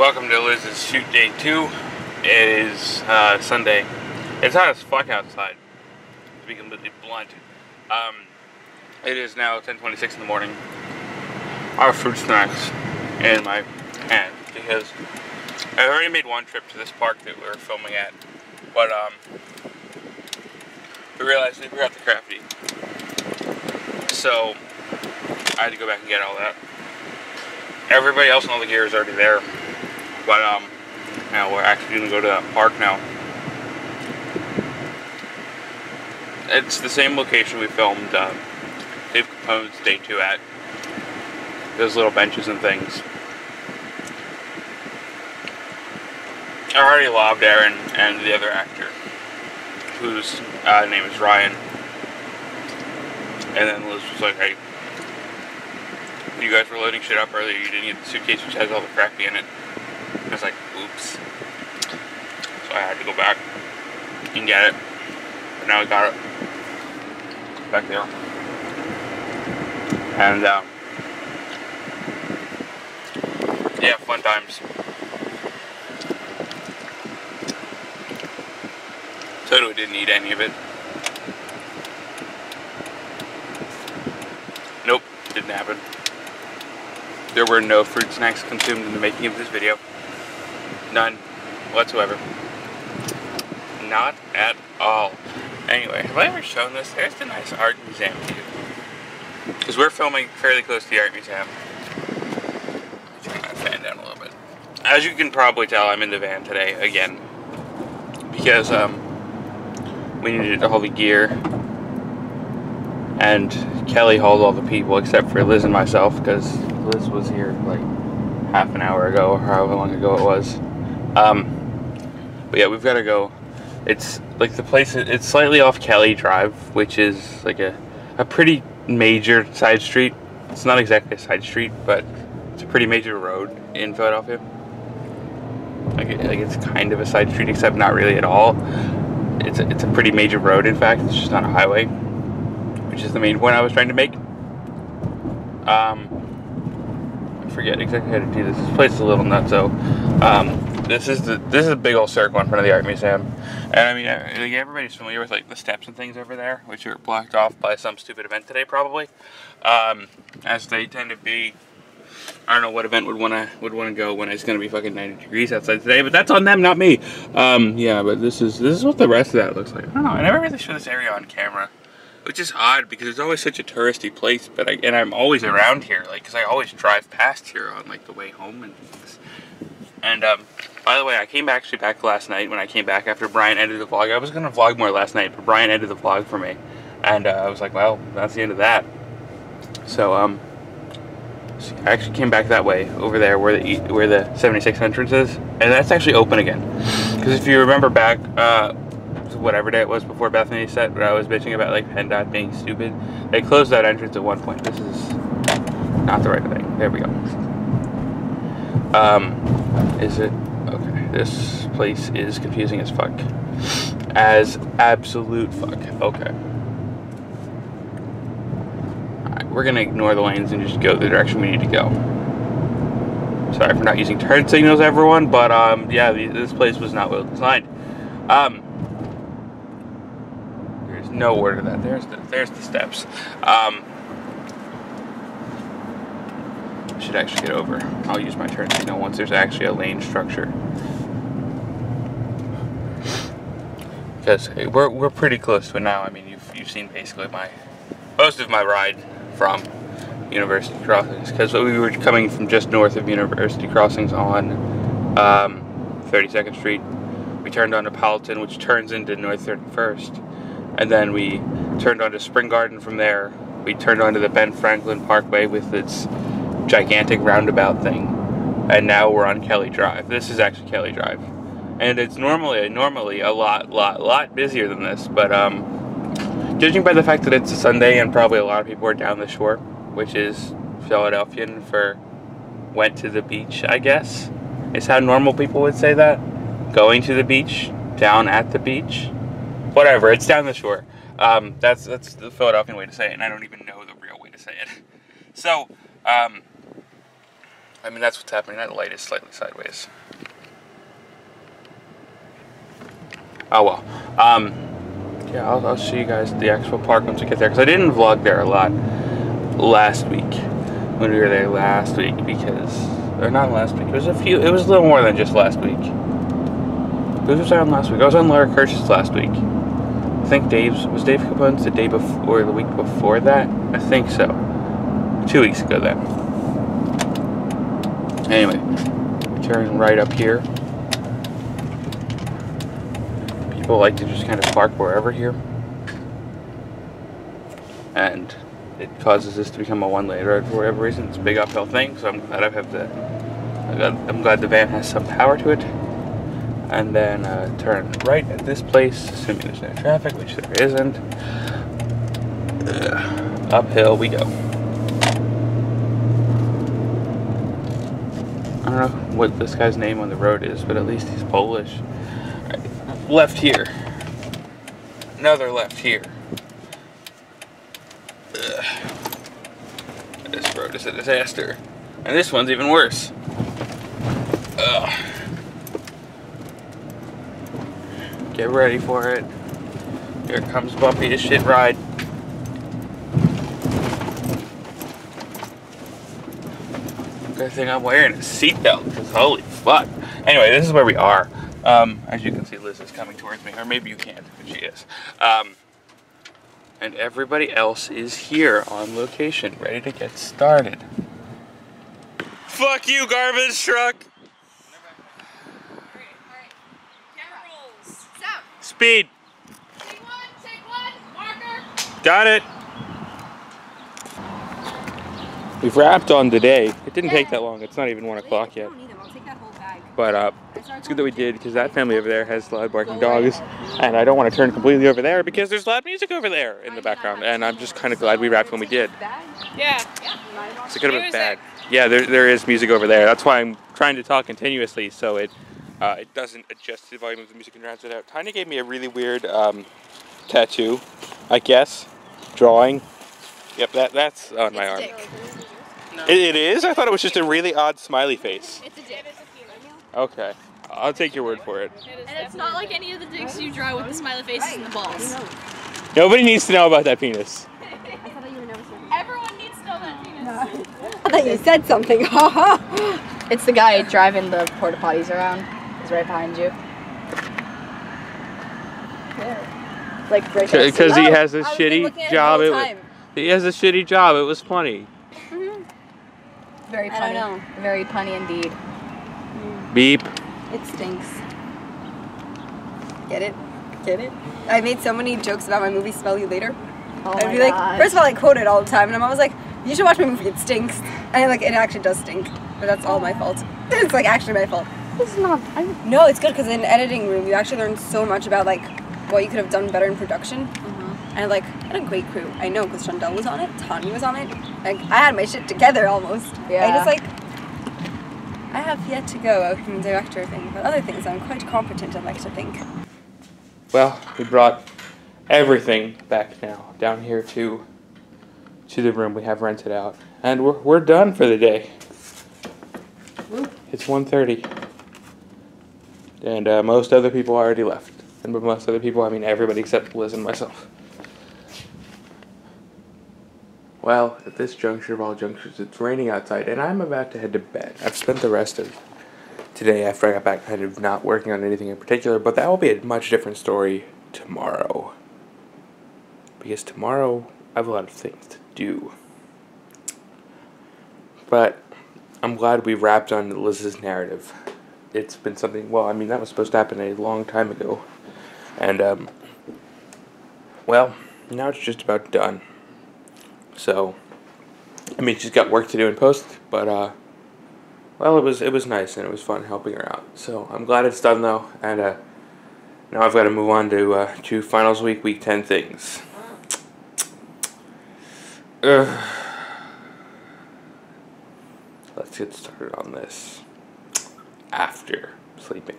Welcome to Liz's shoot day 2. It is Sunday. It's hot as fuck outside, to be completely blunt. It is now 10:26 in the morning. I have fruit snacks in my hand because I already made one trip to this park that we were filming at, but we realized we forgot the crafty, so I had to go back and get all that. Everybody else and all the gear is already there, but now we're actually gonna go to that park now. It's the same location we filmed Dave Capone's day 2 at. Those little benches and things. I already lobbed Aaron and the other actor, whose name is Ryan. And then Liz was like, hey, you guys were loading shit up earlier, you didn't get the suitcase which has all the crappy in it. I was like, oops. So I had to go back and get it. But now I got it back there. And yeah, fun times. Totally didn't eat any of it. Nope, didn't happen. There were no fruit snacks consumed in the making of this video. None whatsoever. Not at all. Anyway, have I ever shown this? There's the nice art museum view. Because we're filming fairly close to the art museum. Turn that fan down a little bit. As you can probably tell, I'm in the van today again. Because we needed all the gear. And Kelly hauled all the people except for Liz and myself, because Liz was here like half an hour ago or however long ago it was. But yeah, we've got to go. It's like the place, it's slightly off Kelly Drive, which is like a pretty major side street. It's not exactly a side street, but it's a pretty major road in Philadelphia. Like it's kind of a side street, except not really at all. It's a pretty major road, in fact. It's just not a highway, which is the main point I was trying to make. I forget exactly how to do this. This place is a little nutso. This is a big old circle in front of the art museum, and I mean, like, everybody's familiar with like the steps and things over there, which are blocked off by some stupid event today, probably. As they tend to be. I don't know what event would want to go when it's going to be fucking 90 degrees outside today, but that's on them, not me. Yeah, but this is what the rest of that looks like. I don't know. I never really show this area on camera, which is odd because it's always such a touristy place. But I'm always around here, like, because I always drive past here on like the way home and things. And by the way, I came back last night when I came back after Brian ended the vlog. I was gonna vlog more last night, but Brian ended the vlog for me, and I was like, well, that's the end of that. So I actually came back that way over there where the 76 entrance is, and that's actually open again. Because if you remember back, whatever day it was before Bethany set, where I was bitching about like PennDOT being stupid, they closed that entrance at one point. This is not the right thing. There we go. Is it? Okay, this place is confusing as fuck. As absolute fuck. Okay. Alright, we're gonna ignore the lanes and just go the direction we need to go. Sorry for not using turn signals, everyone, but yeah, this place was not well designed. There's no order to that. There's the steps. Should actually get over. I'll use my turn signal once there's actually a lane structure. Because we're pretty close to it now. I mean, you've seen basically most of my ride from University Crossings, because we were coming from just north of University Crossings on 32nd Street. We turned onto Powelton, which turns into North 31st, and then we turned onto Spring Garden from there. We turned onto the Ben Franklin Parkway with its gigantic roundabout thing, and now we're on Kelly Drive. This is actually Kelly Drive, and it's normally a lot busier than this, but judging by the fact that it's a Sunday and probably a lot of people are down the shore, which is Philadelphian for went to the beach, I guess is how normal people would say that. Going to the beach, down at the beach, whatever, it's down the shore. That's the Philadelphian way to say it, and I don't even know the real way to say it. So I mean, that's what's happening. That light is slightly sideways. Oh well. Yeah, I'll show you guys the actual park once we get there, because I didn't vlog there a lot last week when we were there last week, because, or not last week, it was a little more than just last week. Who was on last week? I was on Laura Kirsch's last week. I think was Dave Capone's the day before, or the week before that? I think so. 2 weeks ago then. Anyway, turn right up here. People like to just kind of park wherever here. And it causes this to become a one-lane road for whatever reason. It's a big uphill thing, so I'm glad I'm glad the van has some power to it. And then turn right at this place, assuming there's no traffic, which there isn't. Uphill we go. I don't know what this guy's name on the road is, but at least he's Polish. Right. Left here. Another left here. This road is a disaster. And this one's even worse. Get ready for it. Here comes bumpy as shit ride. Good thing I'm wearing a seatbelt, because holy fuck. Anyway, this is where we are. As you can see, Liz is coming towards me, or maybe you can't, but she is. And everybody else is here on location, ready to get started. Fuck you, garbage truck! Speed. Take one, marker. Got it. We've wrapped on today. It didn't take that long. It's not even 1 o'clock yet. I'll take that whole bag. But it's good that we did, because that family over there has loud barking dogs, and I don't want to turn completely over there because there's loud music over there in the background, and I'm just kind of glad we wrapped when we did. Yeah. It's could have been bad. Yeah, there is music over there. That's why I'm trying to talk continuously, so it doesn't adjust the volume of the music and drowns it out. Tiny gave me a really weird tattoo, I guess. Drawing. Yep, that's on my arm. It is? I thought it was just a really odd smiley face. It's a dick. Okay. I'll take your word for it. And it's not like any of the dicks you draw with the smiley faces and the balls. Nobody needs to know about that penis. Everyone needs to know that penis. No. I thought you said something. It's the guy driving the porta potties around. He's right behind you. Like right there. Because he has a shitty job. He has a shitty job. It was funny. Very punny. I don't know. Very punny indeed. Beep. It stinks. Get it? Get it? I made so many jokes about my movie Smell You Later. Oh I'd my be like, God. first of all, I quote it all the time, and I'm always like, you should watch my movie, it stinks. And like, it actually does stink, but that's all my fault. It's like actually my fault. This is not. No, it's good because in the editing room, you actually learn so much about like what you could have done better in production. And like, I had a great crew. I know because Chandel was on it, Tanya was on it. Like, I had my shit together almost. Yeah. I just like, I have yet to go out from the director thing, but other things I'm quite competent, I'd like to think. Well, we brought everything back now down here to the room we have rented out, and we're done for the day. It's 1:30, and most other people already left. And by most other people, I mean everybody except Liz and myself. Well, at this juncture of all junctures, it's raining outside, and I'm about to head to bed. I've spent the rest of today, after I got back, kind of not working on anything in particular, but that will be a much different story tomorrow. Because tomorrow, I have a lot of things to do. But I'm glad we wrapped on Liz's narrative. It's been something, well, I mean, that was supposed to happen a long time ago. And, well, now it's just about done. So, I mean, she's got work to do in post, but, well, it was nice and it was fun helping her out. So, I'm glad it's done, though, and, now I've got to move on to finals week, week 10 things. Let's get started on this after sleeping.